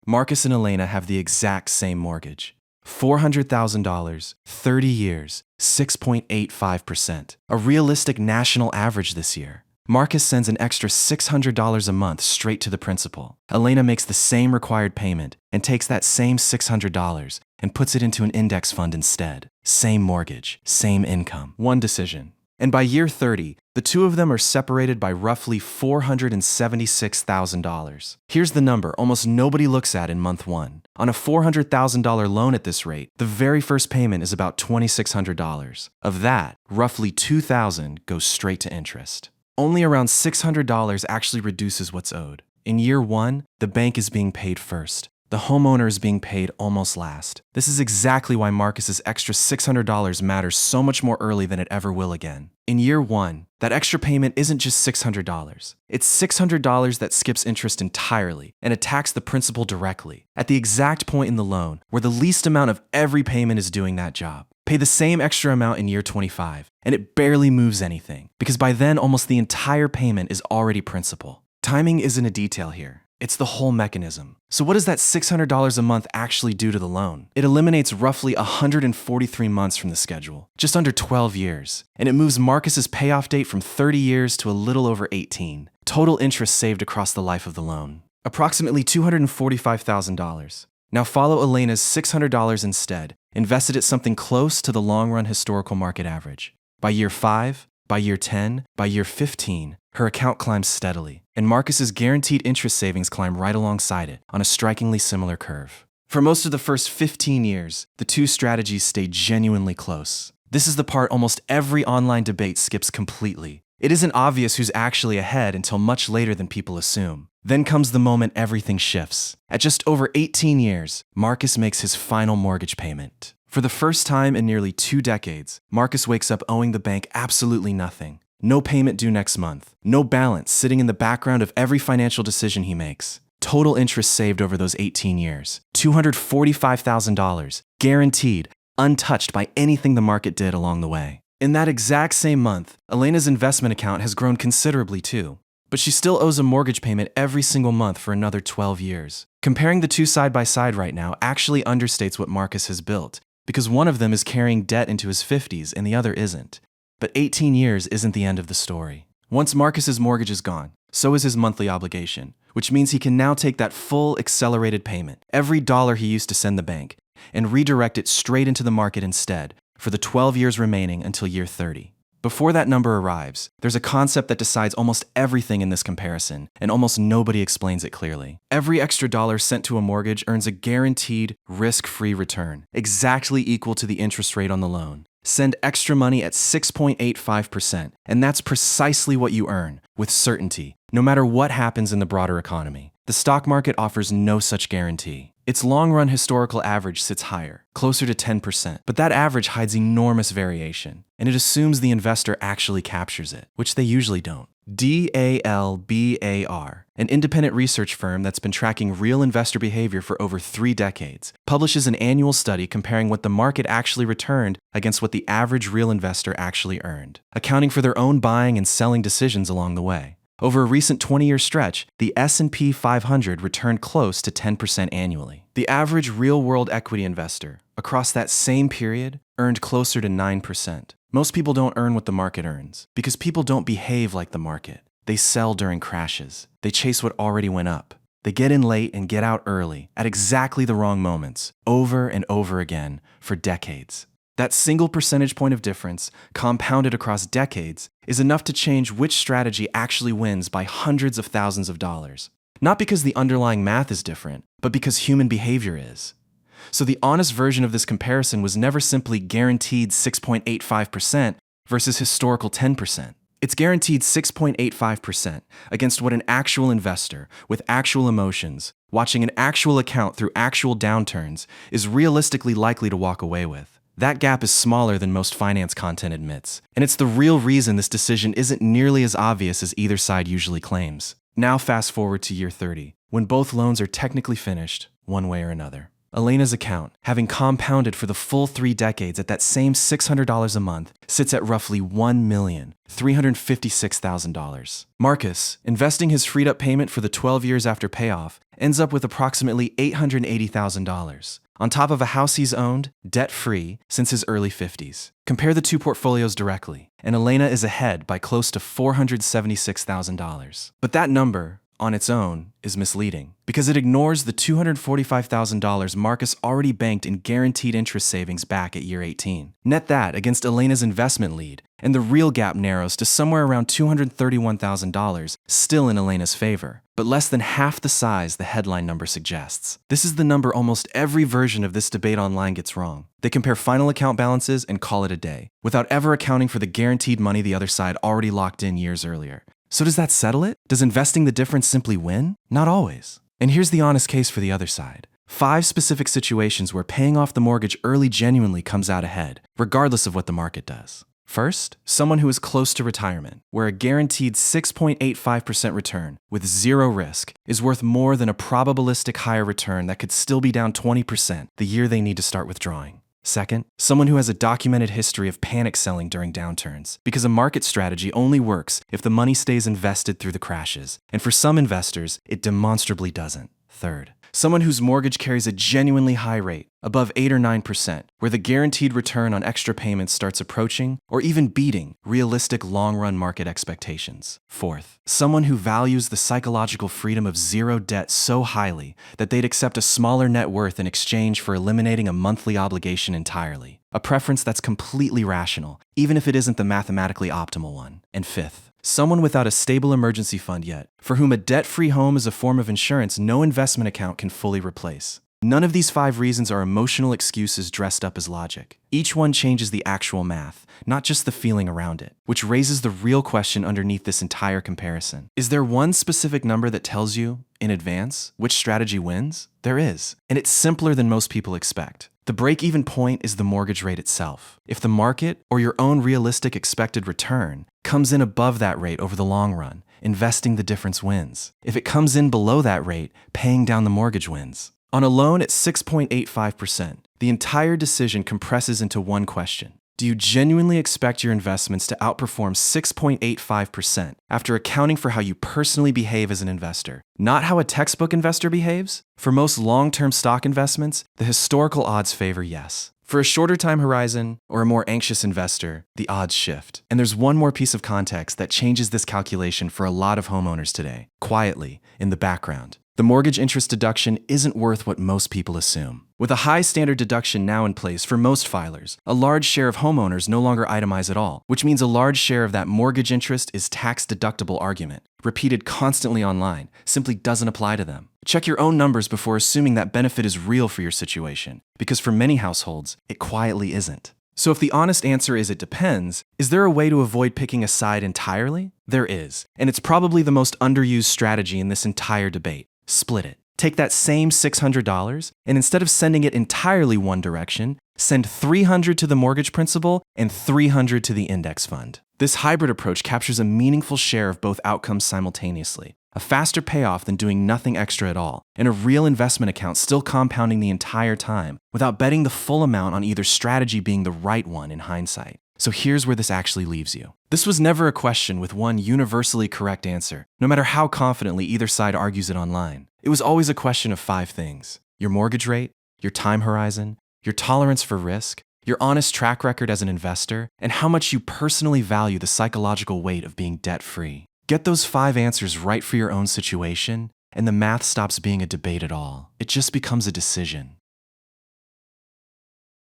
Marcus and Elena have the exact same mortgage. $400,000, 30 years, 6.85%. A realistic national average this year. Marcus sends an extra $600 a month straight to the principal. Elena makes the same required payment and takes that same $600 and puts it into an index fund instead. Same mortgage, same income. One decision. And by year 30, the two of them are separated by roughly $476,000. Here's the number almost nobody looks at in month one. On a $400,000 loan at this rate, the very first payment is about $2,600. Of that, roughly $2,000 goes straight to interest. Only around $600 actually reduces what's owed. In year one, the bank is being paid first. The homeowner is being paid almost last. This is exactly why Marcus's extra $600 matters so much more early than it ever will again. In year one, that extra payment isn't just $600. It's $600 that skips interest entirely and attacks the principal directly, at the exact point in the loan where the least amount of every payment is doing that job. Pay the same extra amount in year 25, and it barely moves anything, because by then almost the entire payment is already principal. Timing isn't a detail here. It's the whole mechanism. So what does that $600 a month actually do to the loan? It eliminates roughly 143 months from the schedule, just under 12 years, and it moves Marcus's payoff date from 30 years to a little over 18. Total interest saved across the life of the loan. Approximately $245,000. Now follow Elena's $600 instead, invested at something close to the long-run historical market average. By year 5, by year 10, by year 15, her account climbs steadily, and Marcus's guaranteed interest savings climb right alongside it on a strikingly similar curve. For most of the first 15 years, the two strategies stay genuinely close. This is the part almost every online debate skips completely. It isn't obvious who's actually ahead until much later than people assume. Then comes the moment everything shifts. At just over 18 years, Marcus makes his final mortgage payment. For the first time in nearly 2 decades, Marcus wakes up owing the bank absolutely nothing. No payment due next month. No balance sitting in the background of every financial decision he makes. Total interest saved over those 18 years. $245,000, guaranteed, untouched by anything the market did along the way. In that exact same month, Elena's investment account has grown considerably too. But she still owes a mortgage payment every single month for another 12 years. Comparing the two side by side right now actually understates what Marcus has built, because one of them is carrying debt into his 50s and the other isn't. But 18 years isn't the end of the story. Once Marcus's mortgage is gone, so is his monthly obligation, which means he can now take that full accelerated payment, every dollar he used to send the bank, and redirect it straight into the market instead for the 12 years remaining until year 30. Before that number arrives, there's a concept that decides almost everything in this comparison, and almost nobody explains it clearly. Every extra dollar sent to a mortgage earns a guaranteed, risk-free return, exactly equal to the interest rate on the loan. Send extra money at 6.85%, and that's precisely what you earn, with certainty, no matter what happens in the broader economy. The stock market offers no such guarantee. Its long-run historical average sits higher, closer to 10%, but that average hides enormous variation, and it assumes the investor actually captures it, which they usually don't. DALBAR, an independent research firm that's been tracking real investor behavior for over 3 decades, publishes an annual study comparing what the market actually returned against what the average real investor actually earned, accounting for their own buying and selling decisions along the way. Over a recent 20-year stretch, the S&P 500 returned close to 10% annually. The average real-world equity investor, across that same period, earned closer to 9%. Most people don't earn what the market earns, because people don't behave like the market. They sell during crashes. They chase what already went up. They get in late and get out early, at exactly the wrong moments, over and over again, for decades. That single percentage point of difference, compounded across decades, is enough to change which strategy actually wins by hundreds of thousands of dollars. Not because the underlying math is different, but because human behavior is. So the honest version of this comparison was never simply guaranteed 6.85% versus historical 10%. It's guaranteed 6.85% against what an actual investor, with actual emotions, watching an actual account through actual downturns, is realistically likely to walk away with. That gap is smaller than most finance content admits, and it's the real reason this decision isn't nearly as obvious as either side usually claims. Now fast forward to year 30, when both loans are technically finished, one way or another. Elena's account, having compounded for the full 3 decades at that same $600 a month, sits at roughly $1,356,000. Marcus, investing his freed up payment for the 12 years after payoff, ends up with approximately $880,000, on top of a house he's owned, debt-free, since his early 50s. Compare the two portfolios directly, and Elena is ahead by close to $476,000. But that number, on its own, is misleading because it ignores the $245,000 Marcus already banked in guaranteed interest savings back at year 18. Net that against Elena's investment lead, and the real gap narrows to somewhere around $231,000, still in Elena's favor, but less than half the size the headline number suggests. This is the number almost every version of this debate online gets wrong. They compare final account balances and call it a day, without ever accounting for the guaranteed money the other side already locked in years earlier. So does that settle it? Does investing the difference simply win? Not always. And here's the honest case for the other side. 5 specific situations where paying off the mortgage early genuinely comes out ahead, regardless of what the market does. First, someone who is close to retirement, where a guaranteed 6.85% return with zero risk is worth more than a probabilistic higher return that could still be down 20% the year they need to start withdrawing. Second, someone who has a documented history of panic selling during downturns, because a market strategy only works if the money stays invested through the crashes, and for some investors, it demonstrably doesn't. Third, someone whose mortgage carries a genuinely high rate, above 8 or 9%, where the guaranteed return on extra payments starts approaching or even beating realistic long-run market expectations. Fourth, someone who values the psychological freedom of zero debt so highly that they'd accept a smaller net worth in exchange for eliminating a monthly obligation entirely, a preference that's completely rational, even if it isn't the mathematically optimal one. And fifth, someone without a stable emergency fund yet, for whom a debt-free home is a form of insurance no investment account can fully replace. None of these 5 reasons are emotional excuses dressed up as logic. Each one changes the actual math, not just the feeling around it, which raises the real question underneath this entire comparison. Is there one specific number that tells you, in advance, which strategy wins? There is, and it's simpler than most people expect. The break-even point is the mortgage rate itself. If the market, or your own realistic expected return, comes in above that rate over the long run, investing the difference wins. If it comes in below that rate, paying down the mortgage wins. On a loan at 6.85%, the entire decision compresses into one question. Do you genuinely expect your investments to outperform 6.85% after accounting for how you personally behave as an investor, not how a textbook investor behaves? For most long-term stock investments, the historical odds favor yes. For a shorter time horizon or a more anxious investor, the odds shift. And there's one more piece of context that changes this calculation for a lot of homeowners today, quietly, in the background. The mortgage interest deduction isn't worth what most people assume. With a high standard deduction now in place for most filers, a large share of homeowners no longer itemize at all, which means a large share of that mortgage interest is tax-deductible argument, repeated constantly online, simply doesn't apply to them. Check your own numbers before assuming that benefit is real for your situation, because for many households, it quietly isn't. So if the honest answer is it depends, is there a way to avoid picking a side entirely? There is, and it's probably the most underused strategy in this entire debate. Split it. Take that same $600 and instead of sending it entirely one direction, send $300 to the mortgage principal and $300 to the index fund. This hybrid approach captures a meaningful share of both outcomes simultaneously, a faster payoff than doing nothing extra at all, and a real investment account still compounding the entire time without betting the full amount on either strategy being the right one in hindsight. So here's where this actually leaves you. This was never a question with one universally correct answer, no matter how confidently either side argues it online. It was always a question of 5 things: your mortgage rate, your time horizon, your tolerance for risk, your honest track record as an investor, and how much you personally value the psychological weight of being debt-free. Get those 5 answers right for your own situation, and the math stops being a debate at all. It just becomes a decision.